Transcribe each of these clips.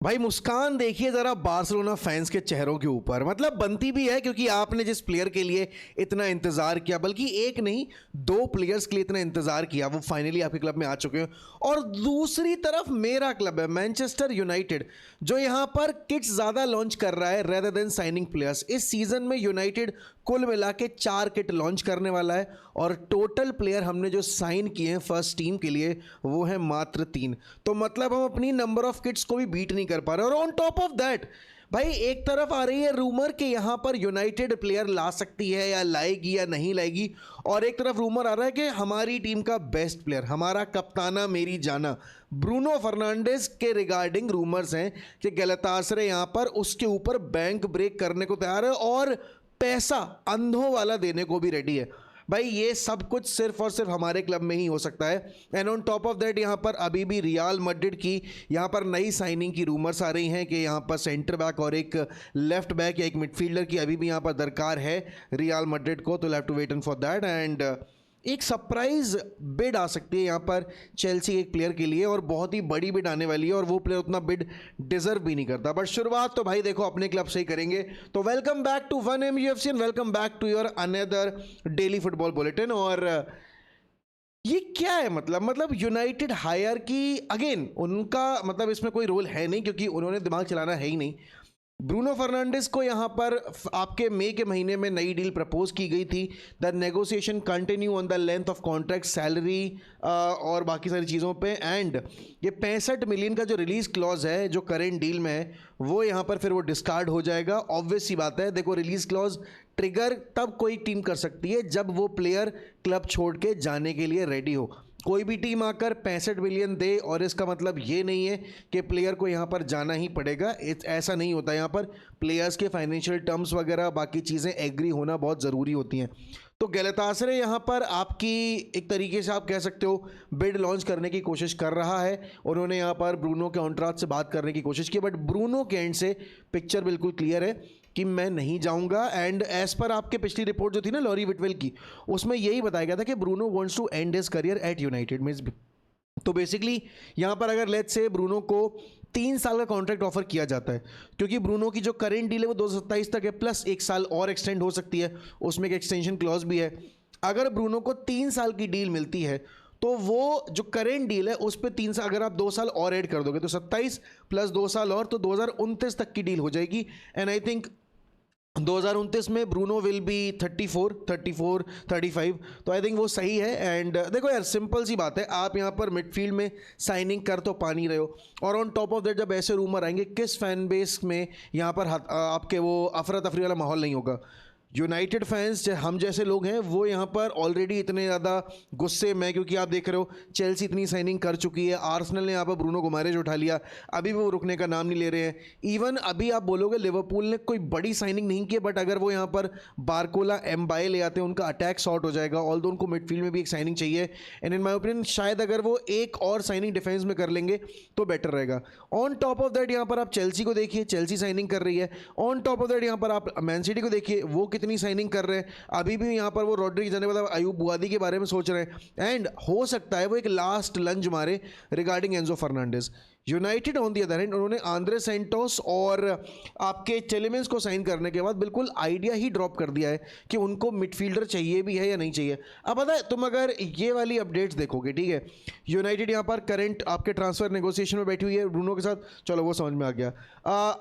भाई मुस्कान देखिए जरा बार्सिलोना फैंस के चेहरों के ऊपर, मतलब बनती भी है क्योंकि आपने जिस प्लेयर के लिए इतना इंतजार किया, बल्कि एक नहीं दो प्लेयर्स के लिए इतना इंतजार किया, वो फाइनली आपके क्लब में आ चुके हैं। और दूसरी तरफ मेरा क्लब है मैनचेस्टर यूनाइटेड, जो यहां पर किट्स ज्यादा लॉन्च कर रहा है रेदर देन साइनिंग प्लेयर्स। इस सीजन में यूनाइटेड कुल मिला के 4 किट लॉन्च करने वाला है और टोटल प्लेयर हमने जो साइन किए हैं फर्स्ट टीम के लिए वो है मात्र 3। तो मतलब हम अपनी नंबर ऑफ किट्स को भी बीट नहीं कर पा रहे। और ऑन टॉप ऑफ दैट भाई एक तरफ आ रही है रूमर कि यहां पर यूनाइटेड प्लेयर ला सकती है या लाएगी या नहीं लाएगी, और एक तरफ रूमर आ रहा है कि हमारी टीम का बेस्ट प्लेयर, हमारा कप्ताना मेरी जाना ब्रूनो फर्नांडिस के रिगार्डिंग रूमर्स हैं कि गैलातासराय यहां पर उसके ऊपर बैंक ब्रेक करने को तैयार है और पैसा अंधों वाला देने को भी रेडी है। भाई ये सब कुछ सिर्फ और सिर्फ हमारे क्लब में ही हो सकता है। And on top of that यहाँ पर अभी भी रियाल मैड्रिड की यहाँ पर नई साइनिंग की रूमर्स आ रही हैं कि यहाँ पर सेंटर बैक और एक लेफ्ट बैक या एक मिडफील्डर की अभी भी यहाँ पर दरकार है रियाल मैड्रिड को। तो have to wait for that. And एक सरप्राइज बिड आ सकती है यहाँ पर चेल्सी एक प्लेयर के लिए, और बहुत ही बड़ी बिड आने वाली है, और वो प्लेयर उतना बिड डिजर्व भी नहीं करता। बट शुरुआत तो भाई देखो अपने क्लब से ही करेंगे। तो welcome back to 1MUFC and welcome back to your another daily football bulletin. और ये क्या है, मतलब यूनाइटेड हायर की अगेन उनका मतलब इसमें कोई रोल है नहीं क्योंकि उन्होंने दिमाग चलाना है ही नहीं। ब्रूनो फर्नांडिस को यहाँ पर आपके मई के महीने में नई डील प्रपोज की गई थी। The negotiation continue on the length of contract, salary और बाकी सारी चीज़ों पे। एंड ये 65 मिलियन का जो रिलीज क्लॉज है जो करेंट डील में है वो यहाँ पर फिर वो डिस्कार्ड हो जाएगा। ऑब्वियस सी बात है, देखो रिलीज क्लॉज ट्रिगर तब कोई टीम कर सकती है जब वो प्लेयर क्लब छोड़ के जाने के लिए रेडी हो। कोई भी टीम आकर 65 मिलियन दे और इसका मतलब ये नहीं है कि प्लेयर को यहाँ पर जाना ही पड़ेगा, ऐसा नहीं होता। यहाँ पर प्लेयर्स के फाइनेंशियल टर्म्स वगैरह बाकी चीज़ें एग्री होना बहुत ज़रूरी होती हैं। तो गैलातासराय यहाँ पर आपकी एक तरीके से आप कह सकते हो बिड लॉन्च करने की कोशिश कर रहा है। उन्होंने यहाँ पर ब्रूनो के कॉन्ट्रैक्ट से बात करने की कोशिश की, बट ब्रूनो के एंड से पिक्चर बिल्कुल क्लियर है कि मैं नहीं जाऊंगा। एंड एज पर आपके पिछली रिपोर्ट जो थी ना लॉरी विटवेल की, उसमें यही बताया गया था कि Bruno wants to end his career at United means. तो बेसिकली यहाँ पर अगर लेट्स से ब्रूनो को 3 साल का कॉन्ट्रैक्ट ऑफर किया जाता है, क्योंकि ब्रूनो की जो करेंट डील है वो 2027 तक है, प्लस 1 साल और एक्सटेंड हो सकती है, उसमें एक एक्सटेंशन क्लॉज भी है। अगर ब्रूनो को 3 साल की डील मिलती है तो वो जो करेंट डील है उस पर 3 साल, अगर आप 2 साल और ऐड कर दोगे तो 27 प्लस 2 साल और, तो 2029 तक की डील हो जाएगी। एंड आई थिंक 2029 में ब्रूनो विल बी 35। तो आई थिंक वो सही है। एंड देखो यार सिंपल सी बात है, आप यहाँ पर मिडफील्ड में साइनिंग कर तो पा नहीं रहे हो, और ऑन टॉप ऑफ दैट जब ऐसे रूमर आएंगे किस फैन बेस में यहाँ पर आपके वो अफरा तफरी वाला माहौल नहीं होगा। यूनाइटेड फैंस हम जैसे लोग हैं वो यहाँ पर ऑलरेडी इतने ज़्यादा गुस्से में, क्योंकि आप देख रहे हो चेल्सी इतनी साइनिंग कर चुकी है, आर्सेनल ने यहाँ पर ब्रूनो गुमारेज उठा लिया, अभी भी वो रुकने का नाम नहीं ले रहे हैं। इवन अभी आप बोलोगे लिवरपूल ने कोई बड़ी साइनिंग नहीं की, बट अगर वो यहाँ पर बारकोला एम्बाए ले आते हैं उनका अटैक शॉर्ट हो जाएगा। ऑल्दो उनको मिडफील्ड में भी एक साइनिंग चाहिए, एंड इन माई ओपिनियन शायद अगर वो एक और साइनिंग डिफेंस में कर लेंगे तो बेटर रहेगा। ऑन टॉप ऑफ दैट यहाँ पर आप चेल्सी को देखिए, चेल्सी साइनिंग कर रही है। ऑन टॉप ऑफ दैट यहाँ पर आप मैन सिटी को देखिए, वो कितनी साइनिंग कर रहे हैं। अभी भी यहाँ पर वो रॉड्रिग जाने वाला अयूब बुआदी के बारे में सोच रहे हैं, एंड हो सकता है वो एक लास्ट लंज मारे regarding Enzo Fernandez. United on the other hand उन्होंने आंद्रे सेंटोस और आपके टेलेमेंस को साइन करने के बाद बिल्कुल आइडिया ही ड्रॉप कर दिया है कि उनको मिडफील्डर चाहिए भी है या नहीं चाहिए। अब पता है तुम अगर ये वाली अपडेट्स देखोगे, ठीक है, यूनाइटेड यहाँ पर करंट आपके ट्रांसफर नेगोशिएशन में बैठी हुई है ब्रूनो के साथ, चलो वो समझ में आ गया।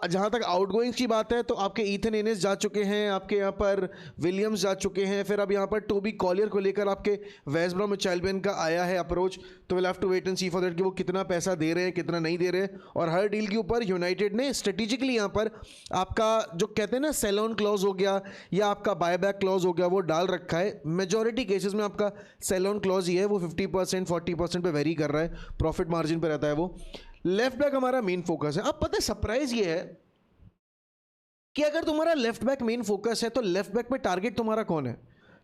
जहाँ तक आउटगोइंग्स की बात है तो आपके ईथन एनेस जा चुके हैं, आपके यहाँ पर विलियम्स जा चुके हैं, फिर अब यहाँ पर टोबी कॉलियर को लेकर आपके वेस्ट ब्रॉमिच एल्बियन का आया है अप्रोच। तो will have to wait and see for that कि वो कितना पैसा दे रहे हैं कितना नहीं दे रहे। और हर डील के ऊपर यूनाइटेड ने स्ट्रेटेजिकली यहाँ पर आपका जो कहते हैं ना सेल ऑन क्लॉज हो गया या आपका बायबैक क्लॉज हो गया वो डाल रखा है। मेजॉरिटी केसेस में आपका सेल ऑन क्लॉज ही है, वो 50% 40% पे वेरी कर रहा है, प्रॉफिट मार्जिन पे रहता है वो। लेफ्ट बैक हमारा मेन फोकस है। अब पता है सरप्राइज ये है कि अगर तुम्हारा लेफ्ट बैक मेन फोकस है तो लेफ्ट बैक पे टारगेट तुम्हारा कौन है?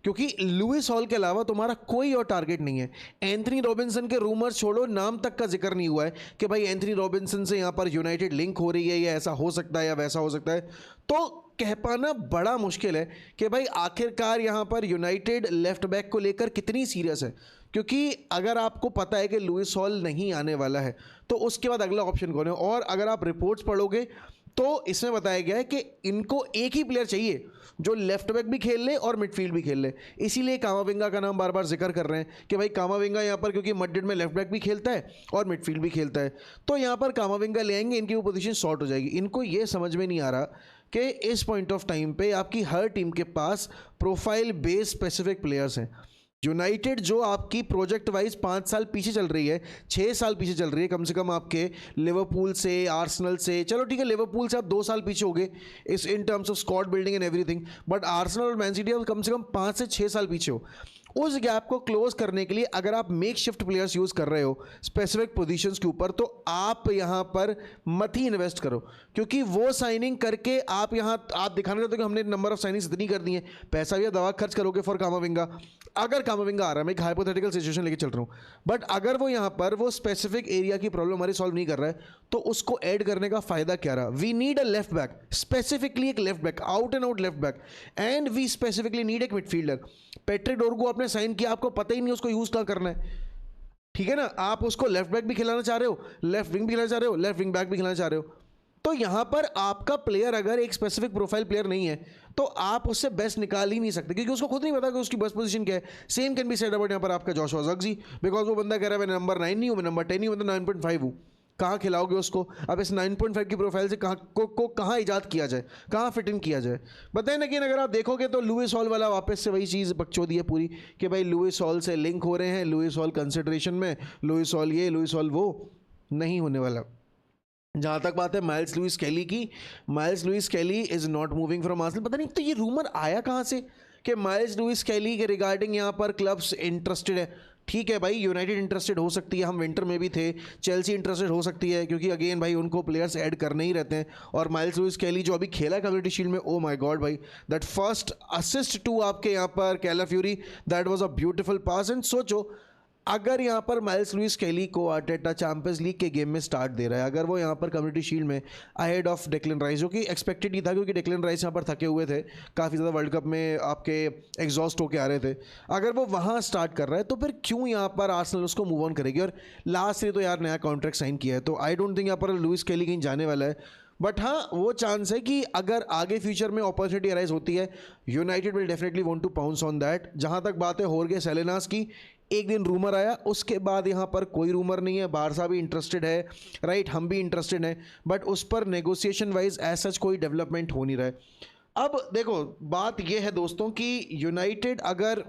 क्योंकि लुइस हॉल के अलावा तुम्हारा कोई और टारगेट नहीं है। एंथनी रॉबिन्सन के रूमर्स छोड़ो, नाम तक का जिक्र नहीं हुआ है कि भाई एंथनी रॉबिन्सन से यहाँ पर यूनाइटेड लिंक हो रही है, या ऐसा हो सकता है या वैसा हो सकता है। तो कह पाना बड़ा मुश्किल है कि भाई आखिरकार यहाँ पर यूनाइटेड लेफ्ट बैक को लेकर कितनी सीरियस है। क्योंकि अगर आपको पता है कि लुइस हॉल नहीं आने वाला है तो उसके बाद अगला ऑप्शन कौन है। और अगर आप रिपोर्ट्स पढ़ोगे तो इसमें बताया गया है कि इनको एक ही प्लेयर चाहिए जो लेफ्ट बैक भी खेल ले और मिडफील्ड भी खेल ले। इसीलिए कामाविंगा का नाम बार बार जिक्र कर रहे हैं कि भाई कामाविंगा यहाँ पर, क्योंकि मैड्रिड में लेफ्ट बैक भी खेलता है और मिडफील्ड भी खेलता है, तो यहाँ पर कामाविंगा ले आएंगे, इनकी वो पोजीशन शॉर्ट हो जाएगी। इनको ये समझ में नहीं आ रहा कि इस पॉइंट ऑफ टाइम पे आपकी हर टीम के पास प्रोफाइल बेस्ड स्पेसिफिक प्लेयर्स हैं। यूनाइटेड जो आपकी प्रोजेक्ट वाइज 5 साल पीछे चल रही है, 6 साल पीछे चल रही है कम से कम आपके लिवरपूल से, आर्सेनल से। चलो ठीक है, लिवरपूल से आप 2 साल पीछे हो गए इस in terms of squad building and everything, but Arsenal और मैन सिटी कम से कम 5 से 6 साल पीछे हो। उस गैप को क्लोज करने के लिए अगर आप मेक शिफ्ट प्लेयर्स यूज़ कर रहे हो स्पेसिफिक पोजीशंस के ऊपर, तो आप यहाँ पर मत ही इन्वेस्ट करो, क्योंकि वो साइनिंग करके आप दिखाना चाहते हो कि हमने नंबर ऑफ साइनिंग्स इतनी कर दी है, पैसा भी दवा खर्च करोगे फॉर कामाविंगा। अगर कामाविंगा आ रहा है, मैं एक हाइपोथेटिकल सिचुएशन लेके चल रहा हूँ, बट अगर वो यहाँ पर वो स्पेसिफिक एरिया की प्रॉब्लम हमारी सॉल्व नहीं कर रहा है तो उसको ऐड करने का फायदा क्या रहा। We need a left back, specifically एक left back, out and out left back, and we specifically need एक मिडफील्डर। पेट्रिक डोरगू आपने साइन किया, आपको पता ही नहीं उसको यूज क्या करना है, ठीक है ना। आप उसको लेफ्ट बैक भी खिलाना चाह रहे हो, लेफ्ट विंग भी खिलाना चाह रहे हो, लेफ्ट विंग बैक भी खिलाना चाह रहे हो, तो यहां पर आपका प्लेयर अगर एक स्पेसिफिक प्रोफाइल प्लेयर नहीं है तो आप उससे बेस्ट निकाल ही नहीं सकते, क्योंकि उसको खुद नहीं पता कि उसकी बेस्ट पोजीशन क्या है। Same can be said about यहाँ पर आपका जोशुआ ज़र्क्ज़ी, बिकॉज वो बंदा कह रहा है मैं नंबर 9 नहीं हूँ, मैं नंबर 10 नहीं हूँ, मैं तो 9.5 हूँ। कहाँ खिलाओगे उसको? अब इस 9.5 की प्रोफाइल से कहाँ ईजाद किया जाए, कहाँ फिट इन किया जाए, बताएं। लेकिन अगर आप देखोगे तो लुइस हॉल वाला वापस से वही चीज़ बकचोदी है पूरी कि भाई लुइस हॉल से लिंक हो रहे हैं, लुइस हॉल कंसिडरेशन में, लुइस हॉल ये, लुइस हॉल वो, नहीं होने वाला। जहाँ तक बात है माइल्स लुइस कैली की, Myles Lewis Kelly is not moving from Arsenal. पता नहीं तो ये रूमर आया कहाँ से कि माइल्स लुइस कैली के रिगार्डिंग यहाँ पर क्लब्स इंटरेस्टेड है। ठीक है भाई, यूनाइटेड इंटरेस्टेड हो सकती है, हम विंटर में भी थे, चेल्सी इंटरेस्टेड हो सकती है, क्योंकि अगेन भाई उनको प्लेयर्स ऐड करने ही रहते हैं। और माइल्स लुइस कैली जो अभी खेला है कम्युनिटी शील्ड में, ओ माय गॉड भाई, दैट फर्स्ट असिस्ट टू आपके यहाँ पर Calafiori, that was a beautiful pass. And सोचो अगर यहाँ पर माइल्स लुइस कैली को आर्टेटा चैंपियंस लीग के गेम में स्टार्ट दे रहा है, अगर वो यहाँ पर कम्युनिटी शील्ड में अहेड ऑफ डेक्लन राइस, जो कि एक्सपेक्टेड ही था क्योंकि डेक्लन राइस यहाँ पर थके हुए थे, काफ़ी ज़्यादा वर्ल्ड कप में आपके एग्जॉस्ट होके आ रहे थे, अगर वो वहाँ स्टार्ट कर रहा है तो फिर क्यों यहाँ पर आर्सेनल उसको मूव ऑन करेगी। और लास्ट ईयर तो यार नया कॉन्ट्रैक्ट साइन किया है, तो आई डोंट थिंक यहाँ पर लुइस कैली कहीं जाने वाला है। बट हाँ, वो चांस है कि अगर आगे फ्यूचर में अपॉर्चुनिटी अराइज होती है, United will definitely want to pounce on that. जहाँ तक बात है होर्गे सेलेनास की, एक दिन रूमर आया, उसके बाद यहाँ पर कोई रूमर नहीं है। बारसा भी इंटरेस्टेड है, राइट, हम भी इंटरेस्टेड हैं, बट उस पर नेगोशिएशन वाइज ऐसा कोई डेवलपमेंट हो नहीं रहा है। अब देखो बात यह है दोस्तों कि यूनाइटेड अगर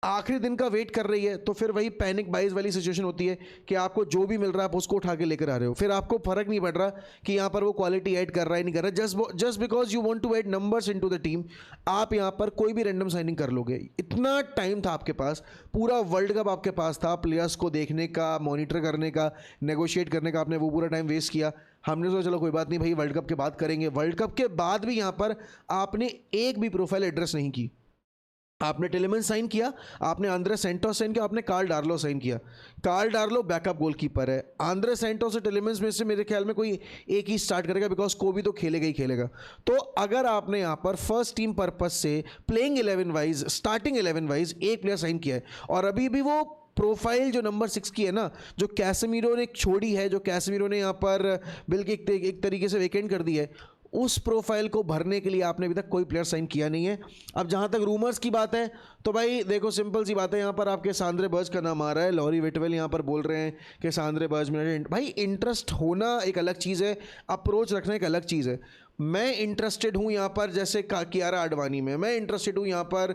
आखिरी दिन का वेट कर रही है तो फिर वही पैनिक बाइज वाली सिचुएशन होती है कि आपको जो भी मिल रहा है आप उसको उठा के लेकर आ रहे हो, फिर आपको फर्क नहीं पड़ रहा कि यहाँ पर वो क्वालिटी ऐड कर रहा है नहीं कर रहा है, just because you want to add numbers into the team. आप यहाँ पर कोई भी रैंडम साइनिंग कर लोगे। इतना टाइम था आपके पास, पूरा वर्ल्ड कप आपके पास था प्लेयर्स को देखने का, मॉनिटर करने का, नेगोशिएट करने का, आपने वो पूरा टाइम वेस्ट किया। हमने सोचा चलो कोई बात नहीं भाई, वर्ल्ड कप के बाद करेंगे। वर्ल्ड कप के बाद भी यहाँ पर आपने एक भी प्रोफाइल एड्रेस नहीं की। आपने टेलेमेंस साइन किया, आपने आंद्रे सेंटोस साइन किया, आपने कार्ल डार्लो साइन किया। कार्ल डार्लो बैकअप गोलकीपर है, आंद्रे सेंटोस और टेलेमेंस में से मेरे ख्याल में कोई एक ही स्टार्ट करेगा, बिकॉज कोबी तो खेलेगा ही खेलेगा। तो अगर आपने यहाँ पर फर्स्ट टीम पर्पज से प्लेइंग 11 वाइज, स्टार्टिंग 11 वाइज एक प्लेयर साइन किया है, और अभी भी वो प्रोफाइल जो नंबर 6 की है ना, जो कैसेमीरो ने छोड़ी है, जो कैसेमीरो ने यहाँ पर बिल के एक तरीके से वेकेंट कर दी है, उस प्रोफाइल को भरने के लिए आपने अभी तक कोई प्लेयर साइन किया नहीं है। अब जहाँ तक रूमर्स की बात है तो भाई देखो सिंपल सी बात है, यहाँ पर आपके सान्द्रे बर्ज का नाम आ रहा है, लॉरी विटवेल यहाँ पर बोल रहे हैं कि सान्द्रे बर्ज में। भाई इंटरेस्ट होना एक अलग चीज़ है, अप्रोच रखना एक अलग चीज़ है। मैं इंटरेस्टेड हूँ यहाँ पर जैसे कियारा आडवाणी में, मैं इंटरेस्टेड हूँ यहाँ पर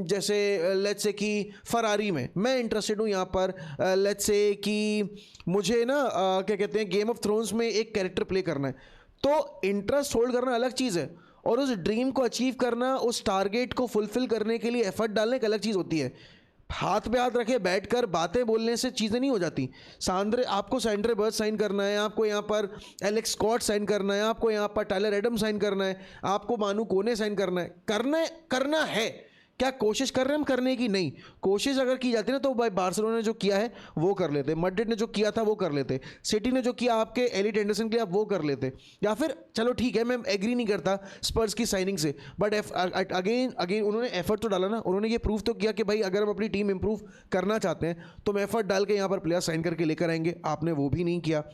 जैसे लेट्स से कि फरारी में, मैं इंटरेस्टेड हूँ यहाँ पर लेट्स से कि मुझे ना क्या कहते हैं गेम ऑफ थ्रोन्स में एक कैरेक्टर प्ले करना है। तो इंटरेस्ट होल्ड करना अलग चीज़ है, और उस ड्रीम को अचीव करना, उस टारगेट को फुलफिल करने के लिए एफर्ट डालने एक अलग चीज़ होती है। हाथ पे हाथ रखे बैठकर बातें बोलने से चीज़ें नहीं हो जाती। आपको सैंड्रे बर्ज साइन करना है, आपको यहाँ पर एलेक्स स्कॉट साइन करना है, आपको यहाँ पर टायलर एडम साइन करना है, आपको मानू कोने साइन करना है, करना है क्या कोशिश कर रहे हैं हम करने की? नहीं। कोशिश अगर की जाती ना तो भाई बार्सिलोना ने जो किया है वो कर लेते, मैड्रिड ने जो किया था वो कर लेते, सिटी ने जो किया आपके एलिट एंडरसन के लिए आप वो कर लेते, या फिर चलो ठीक है मैं एग्री नहीं करता स्पर्स की साइनिंग से, बट अगेन अगेन उन्होंने एफर्ट तो डाला ना, उन्होंने ये प्रूव तो किया कि भाई अगर हम अपनी टीम इंप्रूव करना चाहते हैं तो हम एफर्ट डाल के यहाँ पर प्लेयर साइन करके लेकर आएंगे। आपने वो भी नहीं किया।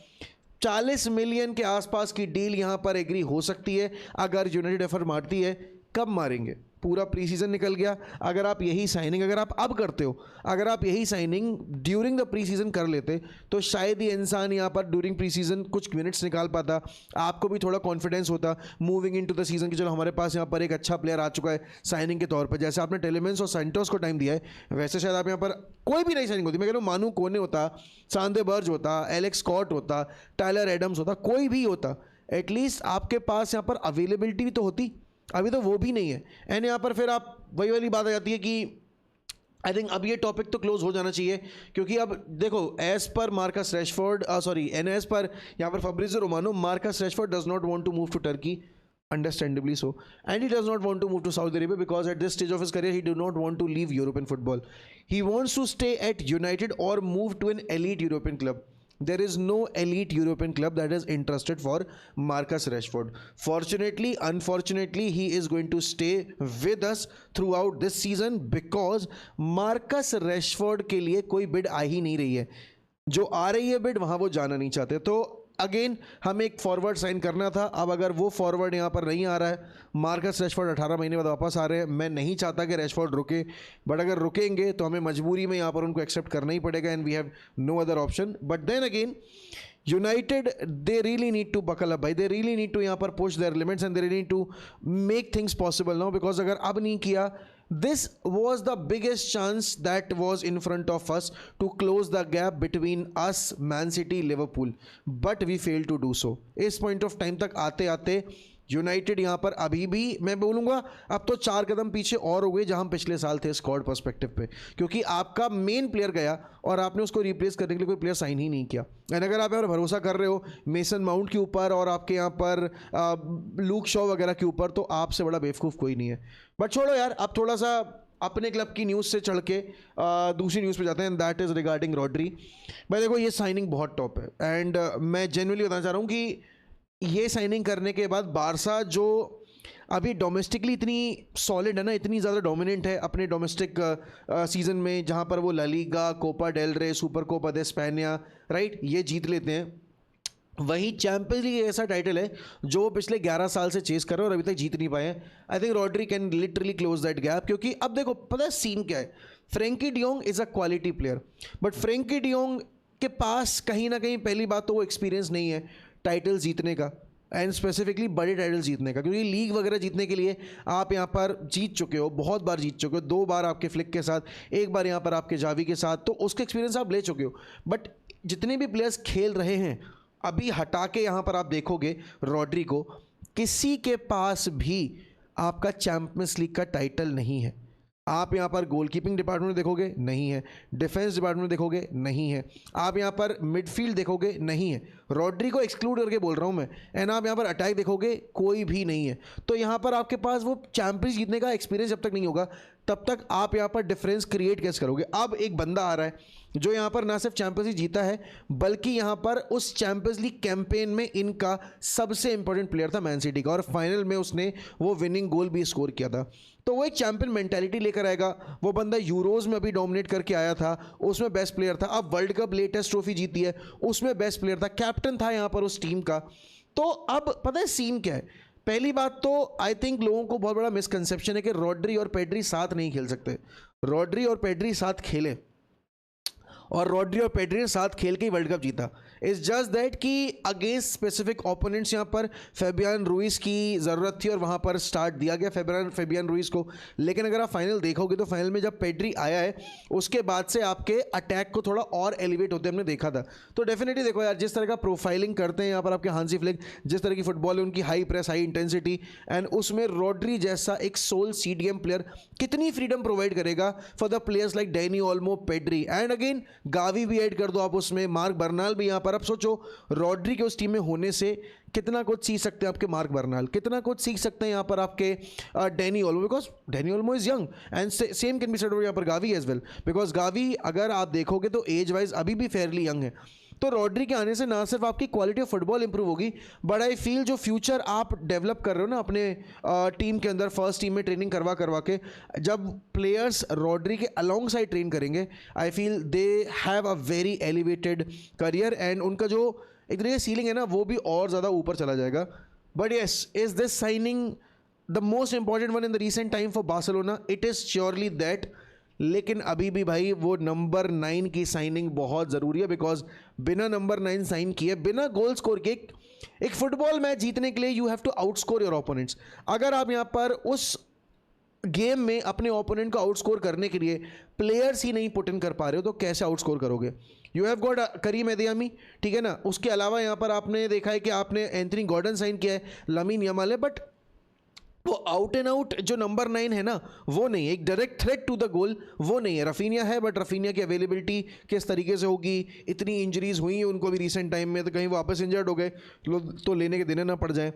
40 मिलियन के आसपास की डील यहाँ पर एग्री हो सकती है अगर यूनाइटेड एफर्ट मारती है। कब मारेंगे? पूरा प्री सीजन निकल गया। अगर आप यही साइनिंग अगर आप अब करते हो, अगर आप यही signing during the pre season कर लेते तो शायद ये इंसान यहाँ पर ड्यूरिंग प्री सीजन कुछ मिनट्स निकाल पाता, आपको भी थोड़ा कॉन्फिडेंस होता मूविंग इनटू द सीजन कि चलो हमारे पास यहाँ पर एक अच्छा प्लेयर आ चुका है साइनिंग के तौर पर। जैसे आपने टेलेमेंस और सेंटोस को टाइम दिया है, वैसे शायद आप यहाँ पर कोई भी नई साइनिंग होती, मैं कह रहा हूँ मानू कोने होता, सांदे बर्ज होता, एलेक्स स्कॉट होता, टायलर एडम्स होता, कोई भी होता, एटलीस्ट आपके पास यहाँ पर अवेलेबिलिटी भी तो होती। अभी तो वो भी नहीं है। एंड यहाँ पर फिर आप वही वाली बात आ जाती है कि आई थिंक अब ये टॉपिक तो क्लोज हो जाना चाहिए, क्योंकि अब देखो as per Marcus Rashford as पर यहाँ पर Fabrizio Romano, Marcus Rashford does not want to move to Turkey, understandably so, and he does not want to move to Saudi Arabia because at this stage of his career he do not want to leave European football. He wants to stay at United or move to an elite European club. There is no elite European club that is interested for Marcus Rashford. Fortunately, unfortunately, he is going to stay with us throughout this season because Marcus Rashford के लिए कोई bid आ ही नहीं रही है। जो आ रही है bid वहाँ वो जाना नहीं चाहते। तो अगेन हमें एक फॉरवर्ड साइन करना था। अब अगर वो फॉरवर्ड यहाँ पर नहीं आ रहा है, मार्कस रैशफोर्ड 18 महीने बाद वापस आ रहे हैं, मैं नहीं चाहता कि रैशफोर्ड रुके, बट अगर रुकेंगे तो हमें मजबूरी में यहाँ पर उनको एक्सेप्ट करना ही पड़ेगा and we have no other option. But then again United they really need to buckle up भाई, दे रियली नीड टू यहाँ पर push their limits and they really need to make things possible now, because अगर अब नहीं किया, this was the biggest chance that was in front of us to close the gap between us, Man City, Liverpool, but we failed to do so. इस point of time तक आते आते United यहाँ पर अभी भी मैं बोलूँगा अब तो 4 कदम पीछे और हो गए जहाँ हम पिछले साल थे स्क्वाड पर्सपेक्टिव पे, क्योंकि आपका मेन प्लेयर गया और आपने उसको रिप्लेस करने के लिए कोई प्लेयर साइन ही नहीं किया। एंड अगर आप यहाँ पर भरोसा कर रहे हो मेसन माउंट के ऊपर और आपके यहाँ पर लूक शॉ वगैरह के ऊपर, तो आपसे बड़ा बेवकूफ़ कोई नहीं है। बट छोड़ो यार, अब थोड़ा सा अपने क्लब की न्यूज़ से चढ़ के दूसरी न्यूज़ पे जाते हैं, दैट इज़ रिगार्डिंग रॉड्री। भाई देखो ये साइनिंग बहुत टॉप है एंड मैं जेन्युइनली बताना चाह रहा हूँ कि ये साइनिंग करने के बाद बारसा जो अभी डोमेस्टिकली इतनी सॉलिड है ना, इतनी ज़्यादा डोमिनेंट है अपने डोमेस्टिक सीज़न में, जहाँ पर वो ला लीगा, कोपा डेल रे, सुपर कोपा दे स्पेनिया, राइट, ये जीत लेते हैं। वही चैंपियंस लीग ऐसा टाइटल है जो पिछले 11 साल से चेस कर रहे हैं और अभी तक जीत नहीं पाए हैं। I think Rodri can literally close that gap, क्योंकि अब देखो पता है सीन क्या है, Frenkie de Jong is a quality player, but Frenkie de Jong के पास कहीं ना कहीं पहली बात तो वो एक्सपीरियंस नहीं है टाइटल जीतने का, एंड स्पेसिफिकली बड़े टाइटल जीतने का, क्योंकि लीग वगैरह जीतने के लिए आप यहाँ पर जीत चुके हो, बहुत बार जीत चुके हो, 2 बार आपके फ्लिक के साथ, 1 बार यहाँ पर आपके जावी के साथ, तो उसका एक्सपीरियंस आप ले चुके हो। बट जितने भी प्लेयर्स खेल रहे हैं अभी हटा के यहाँ पर आप देखोगे रॉड्री को, किसी के पास भी आपका चैंपियंस लीग का टाइटल नहीं है। आप यहाँ पर गोलकीपिंग डिपार्टमेंट में देखोगे नहीं है, डिफेंस डिपार्टमेंट में देखोगे नहीं है, आप यहाँ पर मिडफील्ड देखोगे नहीं है, रॉड्री को एक्सक्लूड करके बोल रहा हूँ मैं, एंड आप यहाँ पर अटैक देखोगे कोई भी नहीं है। तो यहाँ पर आपके पास वो चैंपियंस जीतने का एक्सपीरियंस जब तक नहीं होगा तब तक आप यहाँ पर डिफरेंस क्रिएट कैसे करोगे। अब एक बंदा आ रहा है जो यहाँ पर ना सिर्फ चैंपियंस लीग जीता है बल्कि यहाँ पर उस चैंपियंस लीग कैंपेन में इनका सबसे इंपॉर्टेंट प्लेयर था मैन सिटी का, और फाइनल में उसने वो विनिंग गोल भी स्कोर किया था। तो वो एक चैंपियन मेंटालिटी लेकर आएगा। वो बंदा यूरोज में अभी डोमिनेट करके आया था, उसमें बेस्ट प्लेयर था। अब वर्ल्ड कप लेटेस्ट ट्रॉफी जीती है, उसमें बेस्ट प्लेयर था, कैप्टन था यहाँ पर उस टीम का। तो अब पता है सीन क्या है, पहली बात तो आई थिंक लोगों को बहुत बड़ा मिसकंसेप्शन है कि रॉड्री और पेड्री साथ नहीं खेल सकते। रॉड्री और पेड्री साथ खेले और रॉड्री और पेड्री ने साथ खेल के ही वर्ल्ड कप जीता। इट्स जस्ट दैट कि अगेंस्ट स्पेसिफिक ओपोनेंट्स यहाँ पर फेबियन रुइस की ज़रूरत थी और वहाँ पर स्टार्ट दिया गया फेबियन रुइस को। लेकिन अगर आप फाइनल देखोगे तो फाइनल में जब पेड्री आया है उसके बाद से आपके अटैक को थोड़ा और एलिवेट होते हमने देखा था। तो डेफिनेटली देखो यार, जिस तरह का प्रोफाइलिंग करते हैं यहाँ पर आपके हांसी फ्लिक, जिस तरह की फुटबॉल है उनकी, high press, high intensity, and उसमें रॉड्री जैसा एक सोल CDM प्लेयर कितनी फ्रीडम प्रोवाइड करेगा for the players like Danny Olmo, Pedri, and again Gavi भी ऐड कर दो आप उसमें, मार्क बर्नाल भी यहाँ पर पर अब सोचो रॉड्री के उस टीम में होने से कितना कुछ सीख सकते हैं आपके मार्क बर्नाल, कितना कुछ सीख सकते हैं यहाँ पर आपके Dani Olmo, because Dani Olmo is young and same can be said यहाँ पर Gavi as well, because Gavi अगर आप देखोगे तो एज वाइज अभी भी फेयरली यंग है। तो रॉड्री के आने से ना सिर्फ आपकी क्वालिटी ऑफ फुटबॉल इंप्रूव होगी, बट आई फील जो फ्यूचर आप डेवलप कर रहे हो ना अपने टीम के अंदर, फर्स्ट टीम में ट्रेनिंग करवा करवा के, जब प्लेयर्स रॉड्री के अलॉन्ग साइड ट्रेन करेंगे, I feel they have a very elevated career and उनका जो एक तरीके सीलिंग है ना वो भी और ज़्यादा ऊपर चला जाएगा। But yes, is this signing the most important one in the recent time for Barcelona? It is surely that, लेकिन अभी भी भाई वो नंबर 9 की साइनिंग बहुत ज़रूरी है, बिकॉज बिना नंबर 9 साइन किए, बिना गोल स्कोर के एक फुटबॉल मैच जीतने के लिए you have to outscore your opponents. अगर आप यहाँ पर उस गेम में अपने ओपोनेंट को आउटस्कोर करने के लिए प्लेयर्स ही नहीं पुट इन कर पा रहे हो तो कैसे आउटस्कोर करोगे? यू हैव गॉट करीम अदियामी, ठीक है ना, उसके अलावा यहाँ पर आपने देखा है कि आपने एंथनी गॉर्डन साइन किया है, लमीन यमाल है, बट वो आउट एंड आउट जो नंबर 9 है ना वो नहीं है, एक direct threat to the goal वो नहीं है। रफीनिया है, बट रफीनिया की अवेलेबिलिटी किस तरीके से होगी, इतनी इंजरीज हुई हैं उनको भी रिसेंट टाइम में, तो कहीं वापस इंजर्ड हो गए तो लेने के देने ना पड़ जाए।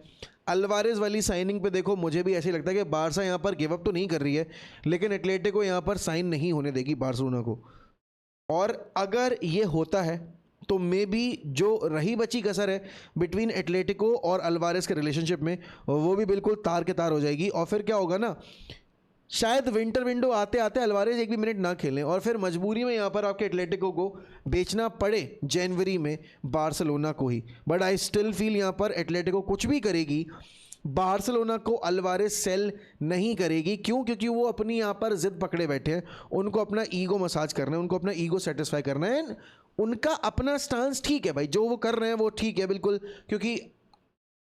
अल्वारेज वाली साइनिंग पे देखो, मुझे भी ऐसे ही लगता है कि बारसा यहाँ पर गिव अप तो नहीं कर रही है, लेकिन एटलेटिको यहाँ पर साइन नहीं होने देगी बार्सिलोना को, और अगर ये होता है तो मे बी जो रही बची कसर है बिटवीन एटलेटिको और अल्वारेस के रिलेशनशिप में वो भी बिल्कुल तार के तार हो जाएगी। और फिर क्या होगा ना, शायद विंटर विंडो आते आते अल्वारेस एक भी मिनट ना खेलें और फिर मजबूरी में यहाँ पर आपके एटलेटिको को बेचना पड़े जनवरी में बार्सिलोना को ही। बट आई स्टिल फील यहाँ पर एटलेटिको कुछ भी करेगी, बार्सिलोना को अल्वारेस सेल नहीं करेगी। क्यों? क्योंकि वो अपनी यहाँ पर जिद पकड़े बैठे हैं, उनको अपना ईगो मसाज करना है, उनको अपना ईगो सेटिस्फाई करना है, उनका अपना स्टांस ठीक है भाई, जो वो कर रहे हैं वो ठीक है बिल्कुल, क्योंकि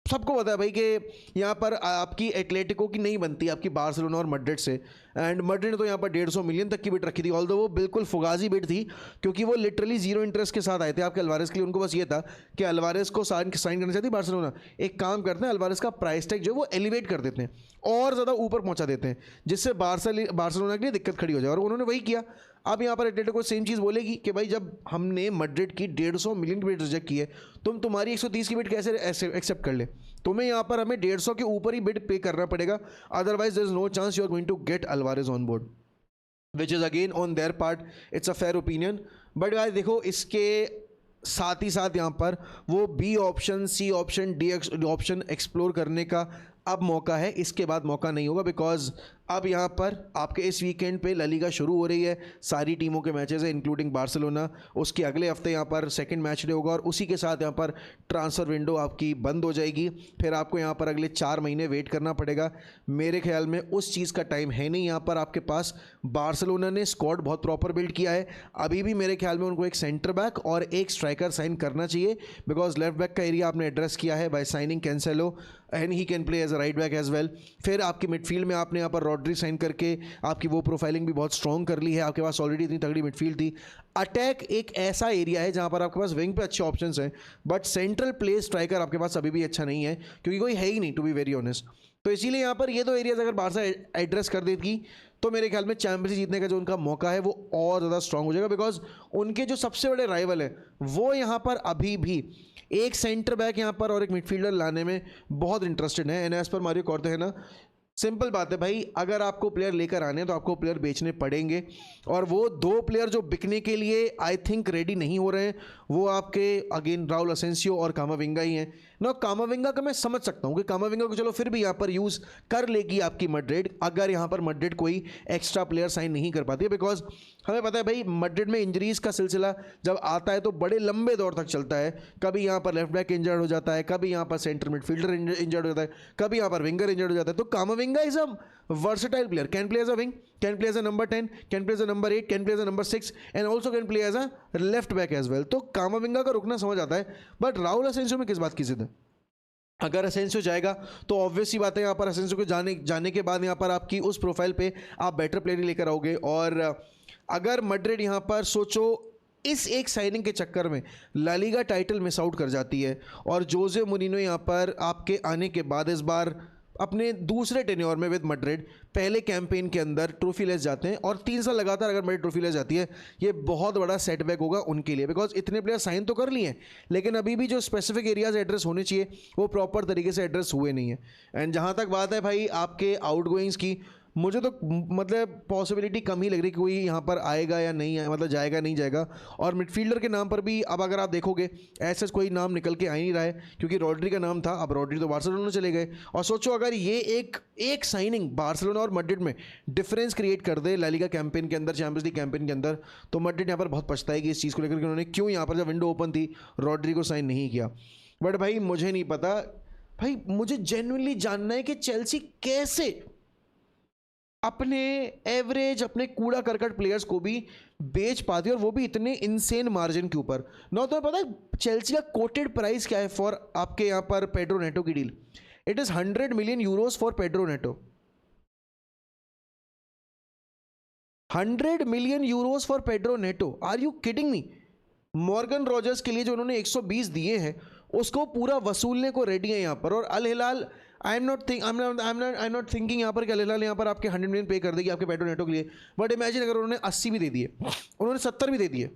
सबको पता है भाई कि यहाँ पर आपकी एटलेटिको की नहीं बनती आपकी बार्सिलोना और मैड्रिड से, एंड मैड्रिड ने तो यहाँ पर 150 मिलियन तक की बिड रखी थी, ऑल्दो वो बिल्कुल फुगाजी बिड थी, क्योंकि वो लिटरली जीरो इंटरेस्ट के साथ आए थे आपके अल्वारेस के लिए। उनको बस ये था कि अल्वारेस को साइन करना चाहती बार्सिलोना, एक काम करते हैं अल्वारेस का प्राइस टैग जो वो एलिवेट कर देते हैं और ज़्यादा ऊपर पहुँचा देते हैं, जिससे बार्सिलोना के लिए दिक्कत खड़ी हो जाए, और उन्होंने वही किया। अब यहाँ पर एटलेटिको सेम चीज़ बोलेगी कि भाई जब हमने मैड्रिड की 150 मिलियन की बिड रिजेक्ट की है, तुम्हारी 130 की बिड कैसे एक्सेप्ट कर ले? तुम्हें यहाँ पर हमें 150 के ऊपर ही बिड पे करना पड़ेगा, otherwise there is no chance you are going to get Alvarez on board, which is again on their part it's a fair opinion. But guys देखो, इसके साथ ही साथ यहाँ पर वो B option, C option, D option explore करने का अब मौका है, इसके बाद मौका नहीं होगा, बिकॉज अब यहाँ पर आपके इस वीकेंड पे ला लीगा शुरू हो रही है, सारी टीमों के मैचेस हैं इंक्लूडिंग बार्सिलोना, उसके अगले हफ्ते यहाँ पर सेकंड मैच डे होगा, और उसी के साथ यहाँ पर ट्रांसफ़र विंडो आपकी बंद हो जाएगी, फिर आपको यहाँ पर अगले 4 महीने वेट करना पड़ेगा। मेरे ख्याल में उस चीज़ का टाइम है नहीं यहाँ पर आपके पास। बार्सिलोना ने स्क्वाड बहुत प्रॉपर बिल्ड किया है, अभी भी मेरे ख्याल में उनको एक सेंटर बैक और एक स्ट्राइकर साइन करना चाहिए, बिकॉज लेफ्ट बैक का एरिया आपने एड्रेस किया है by signing Cancelo and he can play as a right back as well. फिर आपकी मिडफील्ड में आपने यहाँ पर रॉड्री साइन करके आपकी वो प्रोफाइलिंग भी बहुत स्ट्रॉन्ग कर ली है, आपके पास ऑलरेडी इतनी तगड़ी मिडफील्ड थी। अटैक एक ऐसा एरिया है जहाँ पर आपके पास विंग पे अच्छे ऑप्शंस हैं, बट सेंट्रल प्ले स्ट्राइकर आपके पास अभी भी अच्छा नहीं है, क्योंकि कोई है ही नहीं, टू बी वेरी ऑनेस्ट। तो इसीलिए यहाँ पर ये दो एरियाज अगर बारसा एड्रेस कर देगी तो मेरे ख्याल में चैंपियंस जीतने का जो उनका मौका है वो और ज़्यादा स्ट्रांग हो जाएगा, बिकॉज उनके जो सबसे बड़े राइवल है वो यहाँ पर अभी भी एक सेंटर बैक यहाँ पर और एक मिडफील्डर लाने में बहुत इंटरेस्टेड है। एंड एज पर मारियो कॉर्ते है ना, सिंपल बात है भाई, अगर आपको प्लेयर लेकर आने हैं तो आपको प्लेयर बेचने पड़ेंगे, और वो 2 प्लेयर जो बिकने के लिए आई थिंक रेडी नहीं हो रहे हैं वो आपके अगेन राउल असेंसियो और कामाविंगा ही हैं ना। कामाविंगा का मैं समझ सकता हूँ कि कामाविंगा को चलो फिर भी यहाँ पर यूज़ कर लेगी आपकी मैड्रिड, अगर यहाँ पर मैड्रिड कोई एक्स्ट्रा प्लेयर साइन नहीं कर पाती है, बिकॉज हमें पता है भाई मैड्रिड में इंजरीज़ का सिलसिला जब आता है तो बड़े लंबे दौर तक चलता है। कभी यहाँ पर लेफ्ट बैक इंजर्ड हो जाता है, कभी यहाँ पर सेंटर मिडफील्डर इंजर्ड हो जाता है, कभी यहाँ पर विंगर इंजर्ड हो जाता है। तो कामाविंगा is a versatile player, can play as a wing, can play as a number 10, can play as a number 8, can play as a number 6 and also can play as a left back as well। तो कामाविंगा का रुकना समझ आता है, but Raul Asensio में किस बात की जिद है? अगर असेंसियो जाएगा तो ऑब्वियस सी बात है यहाँ पर असेंसियो को जाने के बाद यहाँ पर आपकी उस प्रोफाइल पे आप बेटर प्लेयर ही लेकर आओगे। और अगर मैड्रिड यहाँ पर सोचो इस एक साइनिंग के चक्कर में La Liga title miss out कर जाती है, और जोजे मुरिनो यहाँ पर आपके आने के बाद इस बार अपने दूसरे टेन्योर में विद मैड्रिड पहले कैंपेन के अंदर ट्रॉफी लेस जाते हैं, और 3 साल लगातार अगर मैड्रिड ट्रॉफी लेस जाती है, ये बहुत बड़ा सेटबैक होगा उनके लिए, बिकॉज इतने प्लेयर साइन तो कर लिए हैं लेकिन अभी भी जो स्पेसिफिक एरियाज एड्रेस होने चाहिए वो प्रॉपर तरीके से एड्रेस हुए नहीं है। एंड जहाँ तक बात है भाई आपके आउटगोइंग्स की, मुझे तो मतलब पॉसिबिलिटी कम ही लग रही कि कोई यहाँ पर आएगा या नहीं आए, मतलब जाएगा नहीं जाएगा। और मिडफील्डर के नाम पर भी अब अगर आप देखोगे ऐसा कोई नाम निकल के आ ही नहीं रहा है, क्योंकि रॉड्री का नाम था, अब रॉड्री तो बार्सिलोना चले गए। और सोचो अगर ये एक साइनिंग बार्सिलोना और मैड्रिड में डिफरेंस क्रिएट कर दे ला लीगा कैंपेन के अंदर, चैंपियंस लीग कैंपेन के अंदर, तो मैड्रिड यहाँ पर बहुत पछताएगी इस चीज़ को लेकर कि उन्होंने क्यों यहाँ पर जब विंडो ओपन थी रॉड्री को साइन नहीं किया। बट भाई मुझे नहीं पता भाई, मुझे जेन्युइनली जानना है कि चेल्सी कैसे अपने एवरेज, अपने कूड़ा करकट प्लेयर्स को भी बेच पाती है, और वो भी इतने इनसेन मार्जिन के ऊपर। ना तो पता है चेल्सी का कोटेड प्राइस क्या है फॉर आपके यहाँ पर पेड्रो नेटो की डील? It is 100 million euros for Pedro Neto. 100 million euros for Pedro Neto, are you kidding me? Morgan Rogers के लिए जो उन्होंने 120 दिए हैं उसको पूरा वसूलने को रेडी है यहाँ पर। और अल हिलाल, आई एम नॉट थिंकिंग यहाँ पर कि अल हिलाल यहाँ पर आपके 100 मिलियन पे कर देगी आपके पेड्रो नेटो के लिए। बट इमेजिन अगर उन्होंने 80 भी दे दिए, उन्होंने 70 भी दे दिए,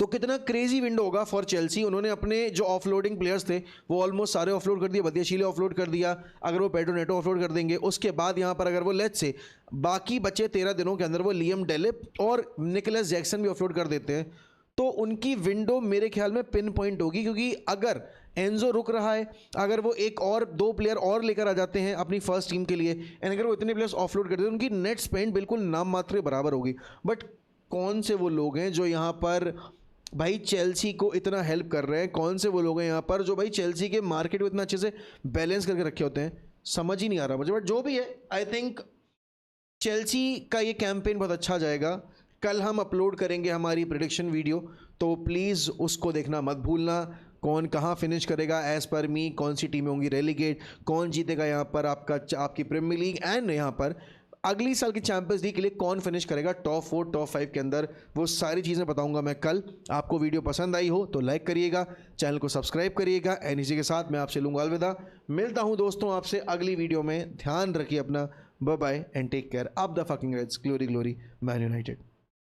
तो कितना क्रेजी विंडो होगा फॉर चेल्सी। उन्होंने अपने जो ऑफलोडिंग प्लेयर्स थे वो ऑलमोस्ट सारे ऑफलोड कर दिए, बदियाशीले ऑफलोड कर दिया, अगर वो पेड्रो नेटो ऑफलोड कर देंगे उसके बाद यहाँ पर अगर वो लेट्स से बाकी बचे 13 दिनों के अंदर वो लियम डेलिप और निकोलस जैक्सन भी ऑफलोड कर देते हैं, तो उनकी विंडो मेरे ख्याल में पिन पॉइंट होगी। क्योंकि अगर एंजो रुक रहा है, अगर वो एक और 2 प्लेयर और लेकर आ जाते हैं अपनी फर्स्ट टीम के लिए, एंड अगर वो इतने प्लेयर्स ऑफलोड कर देते हैं, उनकी नेट स्पेंड बिल्कुल नाम मात्र के बराबर होगी। बट कौन से वो लोग हैं जो यहाँ पर भाई चेल्सी को इतना हेल्प कर रहे हैं? कौन से वो लोग हैं यहाँ पर जो भाई चेल्सी के मार्केट को इतना अच्छे से बैलेंस करके रखे होते हैं? समझ ही नहीं आ रहा मुझे। बट जो भी है, आई थिंक चेल्सी का ये कैंपेन बहुत अच्छा जाएगा। कल हम अपलोड करेंगे हमारी प्रेडिक्शन वीडियो, तो प्लीज़ उसको देखना मत भूलना। कौन कहाँ फिनिश करेगा एज पर मी, कौन सी टीमें होंगी रेलीगेट, कौन जीतेगा यहाँ पर आपकी प्रीमियर लीग, एंड यहाँ पर अगली साल की चैंपियंस लीग के लिए कौन फिनिश करेगा टॉप 4 टॉप 5 के अंदर, वो सारी चीज़ें बताऊंगा मैं कल। आपको वीडियो पसंद आई हो तो लाइक करिएगा, चैनल को सब्सक्राइब करिएगा, एंड इसी के साथ मैं आपसे लूँगा अलविदा। मिलता हूँ दोस्तों आपसे अगली वीडियो में। ध्यान रखिए अपना, bye bye and take care. Up the fucking Reds, glory glory Man United.